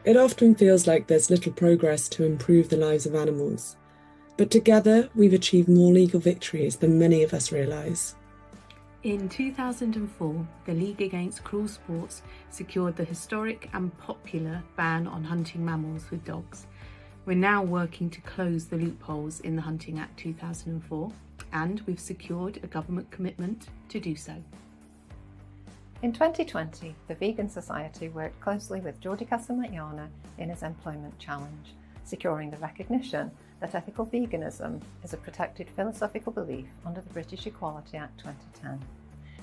It often feels like there's little progress to improve the lives of animals, but together we've achieved more legal victories than many of us realise. In 2004, the League Against Cruel Sports secured the historic and popular ban on hunting mammals with dogs. We're now working to close the loopholes in the Hunting Act 2004, and we've secured a government commitment to do so. In 2020, the Vegan Society worked closely with Georgie Casamaglione in his employment challenge, securing the recognition that ethical veganism is a protected philosophical belief under the British Equality Act 2010.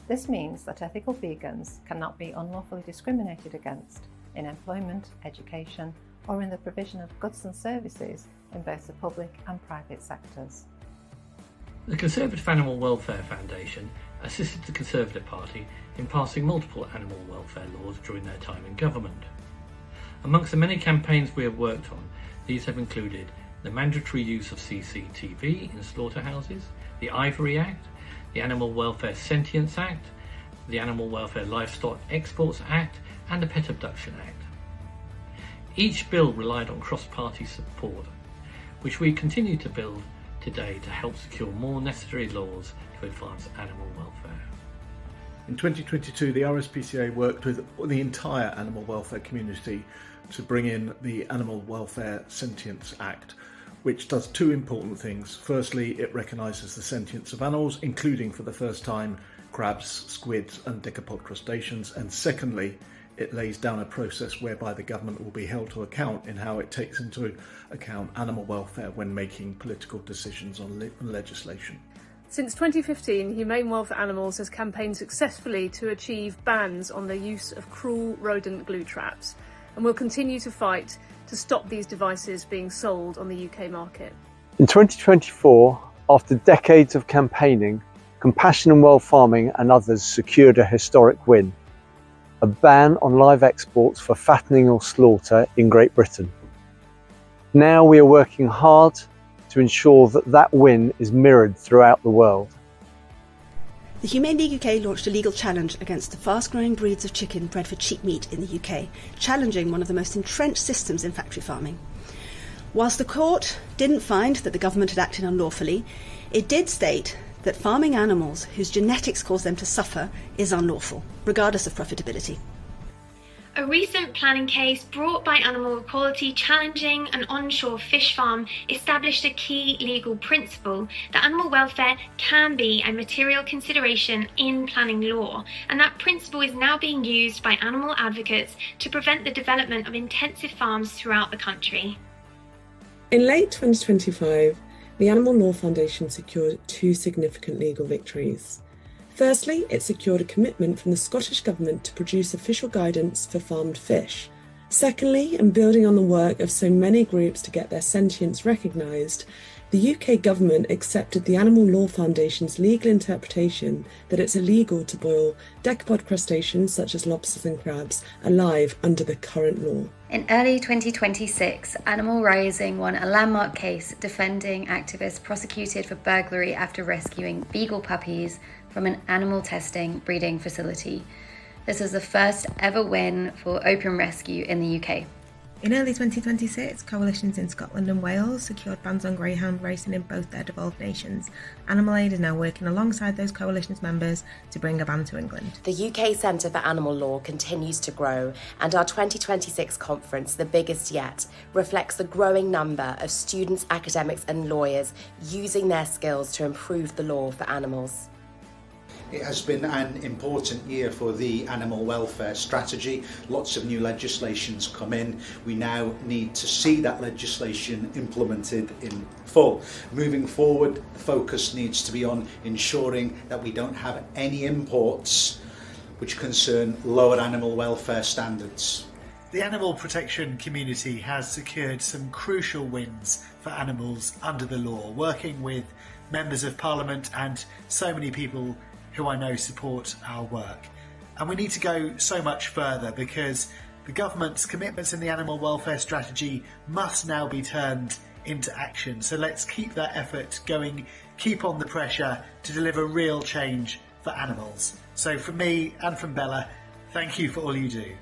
This means that ethical vegans cannot be unlawfully discriminated against in employment, education, or in the provision of goods and services in both the public and private sectors. The Conservative Animal Welfare Foundation assisted the Conservative Party in passing multiple animal welfare laws during their time in government. Amongst the many campaigns we have worked on, these have included the mandatory use of CCTV in slaughterhouses, the Ivory Act, the Animal Welfare Sentience Act, the Animal Welfare Livestock Exports Act, and the Pet Abduction Act. Each bill relied on cross-party support, which we continue to build today to help secure more necessary laws to advance animal welfare. In 2022, the RSPCA worked with the entire animal welfare community to bring in the Animal Welfare Sentience Act, which does two important things. Firstly, it recognises the sentience of animals, including for the first time crabs, squids and decapod crustaceans, and secondly, it lays down a process whereby the government will be held to account in how it takes into account animal welfare when making political decisions on legislation. Since 2015, Humane World for Animals has campaigned successfully to achieve bans on the use of cruel rodent glue traps, and will continue to fight to stop these devices being sold on the UK market. In 2024, after decades of campaigning, Compassion and World Farming and others secured a historic win: a ban on live exports for fattening or slaughter in Great Britain. Now we are working hard to ensure that that win is mirrored throughout the world. The Humane League UK launched a legal challenge against the fast-growing breeds of chicken bred for cheap meat in the UK, challenging one of the most entrenched systems in factory farming. Whilst the court didn't find that the government had acted unlawfully, it did state that farming animals whose genetics cause them to suffer is unlawful, regardless of profitability. A recent planning case brought by Animal Equality challenging an onshore fish farm established a key legal principle that animal welfare can be a material consideration in planning law, and that principle is now being used by animal advocates to prevent the development of intensive farms throughout the country. In late 2025, the Animal Law Foundation secured two significant legal victories. Firstly, it secured a commitment from the Scottish Government to produce official guidance for farmed fish. Secondly, and building on the work of so many groups to get their sentience recognised, the UK Government accepted the Animal Law Foundation's legal interpretation that it's illegal to boil decapod crustaceans such as lobsters and crabs alive under the current law. In early 2026, Animal Rising won a landmark case defending activists prosecuted for burglary after rescuing beagle puppies from an animal testing breeding facility. This is the first ever win for open rescue in the UK. In early 2026, coalitions in Scotland and Wales secured bans on greyhound racing in both their devolved nations. Animal Aid is now working alongside those coalitions' members to bring a ban to England. The UK Centre for Animal Law continues to grow, and our 2026 conference, the biggest yet, reflects the growing number of students, academics and lawyers using their skills to improve the law for animals. It has been an important year for the animal welfare strategy. Lots of new legislation's come in. We now need to see that legislation implemented in full. Moving forward, the focus needs to be on ensuring that we don't have any imports which concern lower animal welfare standards. The animal protection community has secured some crucial wins for animals under the law, working with members of Parliament and so many people who I know support our work. And we need to go so much further because the government's commitments in the animal welfare strategy must now be turned into action. So let's keep that effort going, keep on the pressure to deliver real change for animals. So from me and from Bella, thank you for all you do.